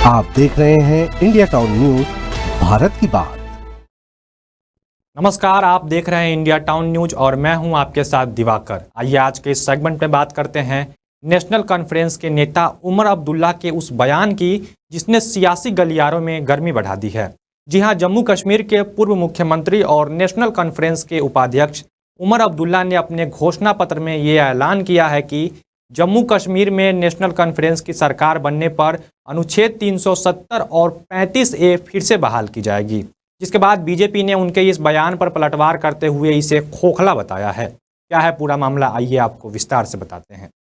आप देख रहे हैं इंडिया टाउन न्यूज, भारत की बात। नमस्कार, आप देख रहे हैं इंडिया टाउन न्यूज और मैं हूं आपके साथ दिवाकर। आइए आज के इस सेगमेंट में बात करते हैं नेशनल कॉन्फ्रेंस के नेता उमर अब्दुल्ला के उस बयान की जिसने सियासी गलियारों में गर्मी बढ़ा दी है। जी हां, जम्मू कश्मीर के पूर्व मुख्यमंत्री और नेशनल कॉन्फ्रेंस के उपाध्यक्ष उमर अब्दुल्ला ने अपने घोषणा पत्र में ये ऐलान किया है कि जम्मू कश्मीर में नेशनल कॉन्फ्रेंस की सरकार बनने पर अनुच्छेद 370 और 35A फिर से बहाल की जाएगी। जिसके बाद बीजेपी ने उनके इस बयान पर पलटवार करते हुए इसे खोखला बताया है। क्या है पूरा मामला, आइए आपको विस्तार से बताते हैं।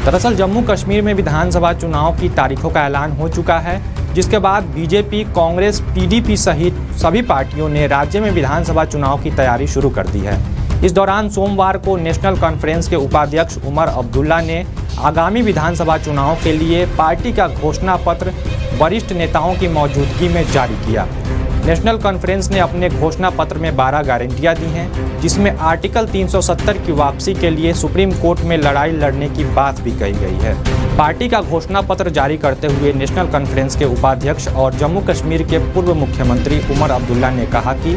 दरअसल जम्मू कश्मीर में विधानसभा चुनाव की तारीखों का ऐलान हो चुका है, जिसके बाद बीजेपी, कांग्रेस, पीडीपी सहित सभी पार्टियों ने राज्य में विधानसभा चुनाव की तैयारी शुरू कर दी है। इस दौरान सोमवार को नेशनल कॉन्फ्रेंस के उपाध्यक्ष उमर अब्दुल्ला ने आगामी विधानसभा चुनाव के लिए पार्टी का घोषणा पत्र वरिष्ठ नेताओं की मौजूदगी में जारी किया। नेशनल कॉन्फ्रेंस ने अपने घोषणा पत्र में 12 गारंटियां दी हैं, जिसमें आर्टिकल 370 की वापसी के लिए सुप्रीम कोर्ट में लड़ाई लड़ने की बात भी कही गई है। पार्टी का घोषणा पत्र जारी करते हुए नेशनल कॉन्फ्रेंस के उपाध्यक्ष और जम्मू कश्मीर के पूर्व मुख्यमंत्री उमर अब्दुल्ला ने कहा कि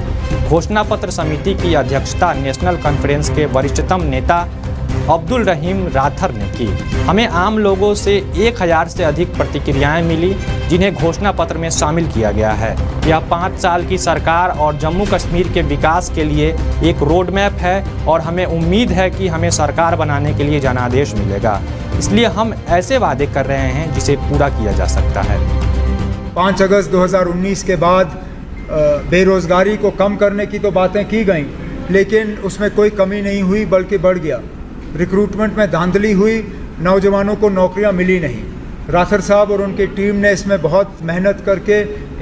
घोषणा पत्र समिति की अध्यक्षता नेशनल कॉन्फ्रेंस के वरिष्ठतम नेता अब्दुल रहीम राथर ने की। हमें आम लोगों से 1000 से अधिक प्रतिक्रियाएं मिली, जिन्हें घोषणा पत्र में शामिल किया गया है। यह 5 साल की सरकार और जम्मू कश्मीर के विकास के लिए एक रोड मैप है और हमें उम्मीद है कि हमें सरकार बनाने के लिए जनादेश मिलेगा। इसलिए हम ऐसे वादे कर रहे हैं जिसे पूरा किया जा सकता है। 5 अगस्त 2019 के बाद बेरोजगारी को कम करने की तो बातें की गई, लेकिन उसमें कोई कमी नहीं हुई बल्कि बढ़ गया। रिक्रूटमेंट में धांधली हुई, नौजवानों को नौकरियां मिली नहीं। राथर साहब और उनकी टीम ने इसमें बहुत मेहनत करके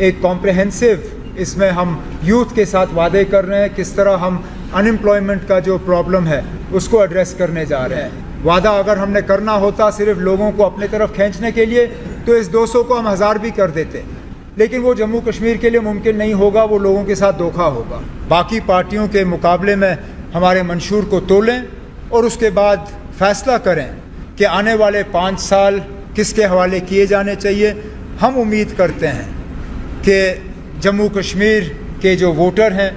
एक कॉम्प्रहेंसिव, इसमें हम यूथ के साथ वादे कर रहे हैं किस तरह हम अनएम्प्लॉयमेंट का जो प्रॉब्लम है उसको एड्रेस करने जा रहे हैं। वादा अगर हमने करना होता सिर्फ लोगों को अपने तरफ खींचने के लिए तो इस 200 को हम 1000 भी कर देते, लेकिन वो जम्मू कश्मीर के लिए मुमकिन नहीं होगा, वो लोगों के साथ धोखा होगा। बाकी पार्टियों के मुकाबले में हमारे मंशूर को तोलें और उसके बाद फैसला करें कि आने वाले 5 साल किसके हवाले किए जाने चाहिए। हम उम्मीद करते हैं कि जम्मू कश्मीर के जो वोटर हैं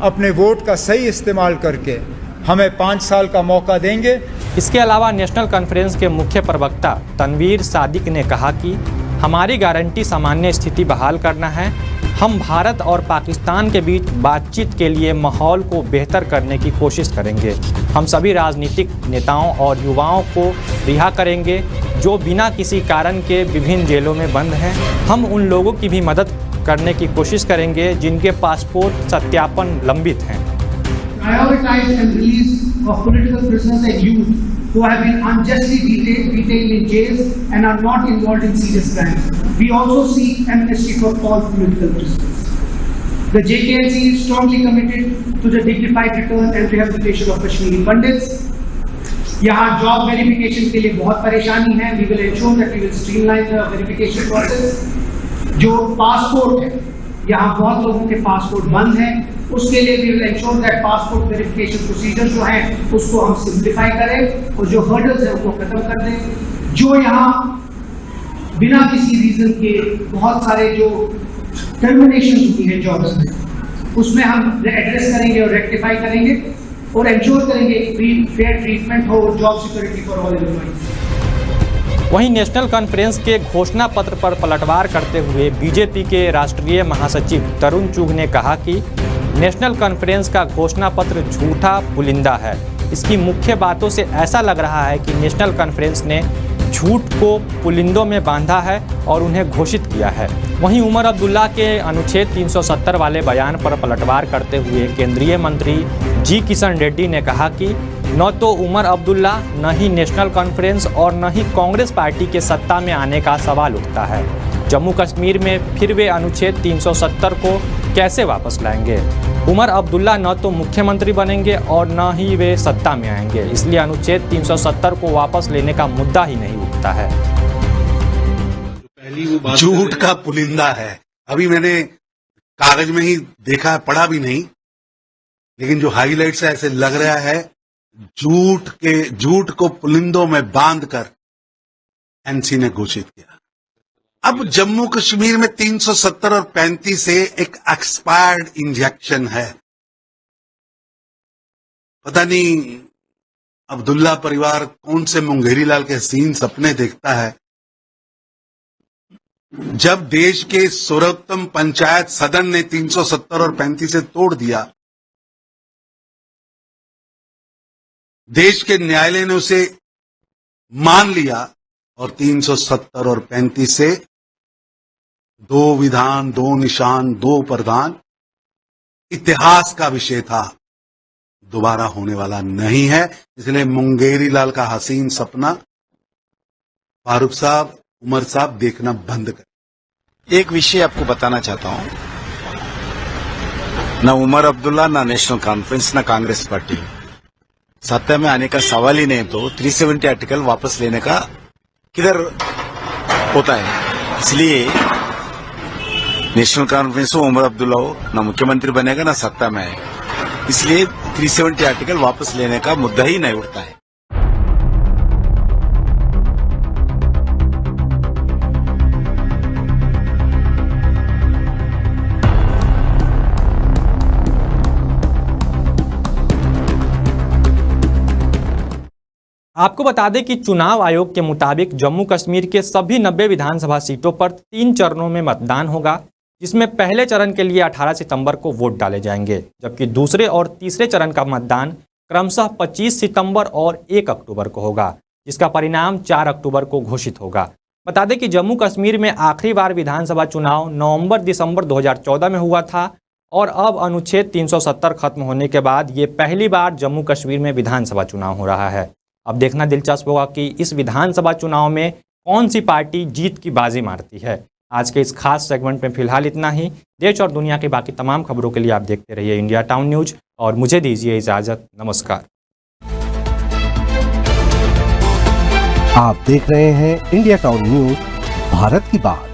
अपने वोट का सही इस्तेमाल करके हमें 5 साल का मौका देंगे। इसके अलावा नेशनल कॉन्फ्रेंस के मुख्य प्रवक्ता तनवीर सादिक ने कहा कि हमारी गारंटी सामान्य स्थिति बहाल करना है। हम भारत और पाकिस्तान के बीच बातचीत के लिए माहौल को बेहतर करने की कोशिश करेंगे। हम सभी राजनीतिक नेताओं और युवाओं को रिहा करेंगे जो बिना किसी कारण के विभिन्न जेलों में बंद हैं। हम उन लोगों की भी मदद करने की कोशिश करेंगे जिनके पासपोर्ट सत्यापन लंबित हैं। Prioritize and release of political prisoners and youth who have been unjustly detained in jails and are not involved in serious crimes. We also seek amnesty for all political prisoners. The JKNC is strongly committed to the dignified return and rehabilitation of Kashmiri Pandits. यहाँ job verification के लिए बहुत परेशानी है। We will ensure that we will streamline the verification process. जो passport है, यहाँ बहुत लोगों के पासपोर्ट बंद हैं, उसके लिए we will ensure that passport verification procedure जो है उसको हम सिंप्लीफाई करें और जो हर्डल्स है उसको खत्म कर दें। जो यहाँ बिना किसी रीजन के बहुत सारे जो टर्मिनेशन होती है जॉब्स में, उसमें हम एड्रेस करेंगे और रेक्टिफाई करेंगे और एंश्योर करेंगे फ्री फेयर ट्रीटमेंट हो, job security for all employees. वहीं नेशनल कॉन्फ्रेंस के घोषणा पत्र पर पलटवार करते हुए बीजेपी के राष्ट्रीय महासचिव तरुण चुघ ने कहा कि नेशनल कॉन्फ्रेंस का घोषणा पत्र झूठा पुलिंदा है। इसकी मुख्य बातों से ऐसा लग रहा है कि नेशनल कॉन्फ्रेंस ने झूठ को पुलिंदों में बांधा है और उन्हें घोषित किया है। वहीं उमर अब्दुल्ला के अनुच्छेद 370 वाले बयान पर पलटवार करते हुए केंद्रीय मंत्री जी किशन रेड्डी ने कहा कि न तो उमर अब्दुल्ला, न ही नेशनल कॉन्फ्रेंस और न ही कांग्रेस पार्टी के सत्ता में आने का सवाल उठता है। जम्मू कश्मीर में फिर वे अनुच्छेद 370 को कैसे वापस लाएंगे? उमर अब्दुल्ला न तो मुख्यमंत्री बनेंगे और न ही वे सत्ता में आएंगे, इसलिए अनुच्छेद 370 को वापस लेने का मुद्दा ही नहीं उठता है। झूठ का पुलिंदा है। अभी मैंने कागज में ही देखा, पढ़ा भी नहीं, लेकिन जो हाईलाइट्स है ऐसे लग रहा है झूठ को पुलिंदों में बांधकर एनसी ने घोषित किया। अब जम्मू कश्मीर में 370 और 35 से एक एक्सपायर्ड इंजेक्शन है। पता नहीं अब्दुल्ला परिवार कौन से मुंगेरी लाल के हसीन सपने देखता है। जब देश के सर्वोत्तम पंचायत सदन ने 370 और 35 से तोड़ दिया, देश के न्यायालय ने उसे मान लिया और 370 और 35 से 2 विधान, 2 निशान, 2 प्रधान इतिहास का विषय था, दोबारा होने वाला नहीं है। इसलिए मुंगेरी लाल का हसीन सपना फारूक साहब, उमर साहब देखना बंद कर। एक विषय आपको बताना चाहता हूं, ना उमर अब्दुल्ला, ना नेशनल कॉन्फ्रेंस, ना कांग्रेस पार्टी सत्ता में आने का सवाल ही नहीं। तो 370 आर्टिकल वापस लेने का किधर होता है। इसलिए नेशनल कॉन्फ्रेंस हो, उमर अब्दुल्ला हो, ना मुख्यमंत्री बनेगा ना सत्ता में आएगा। इसलिए 370 आर्टिकल वापस लेने का मुद्दा ही नहीं उठता है। आपको बता दें कि चुनाव आयोग के मुताबिक जम्मू कश्मीर के सभी 90 विधानसभा सीटों पर 3 चरणों में मतदान होगा, जिसमें पहले चरण के लिए 18 सितंबर को वोट डाले जाएंगे, जबकि दूसरे और तीसरे चरण का मतदान क्रमशः 25 सितंबर और 1 अक्टूबर को होगा, जिसका परिणाम 4 अक्टूबर को घोषित होगा। बता दें कि जम्मू कश्मीर में आखिरी बार विधानसभा चुनाव नवंबर-दिसंबर 2014 में हुआ था और अब अनुच्छेद 370 खत्म होने के बाद ये पहली बार जम्मू कश्मीर में विधानसभा चुनाव हो रहा है। अब देखना दिलचस्प होगा कि इस विधानसभा चुनाव में कौन सी पार्टी जीत की बाजी मारती है। आज के इस खास सेगमेंट में फिलहाल इतना ही। देश और दुनिया की बाकी तमाम खबरों के लिए आप देखते रहिए इंडिया टाउन न्यूज और मुझे दीजिए इजाजत। नमस्कार। आप देख रहे हैं इंडिया टाउन न्यूज, भारत की बात।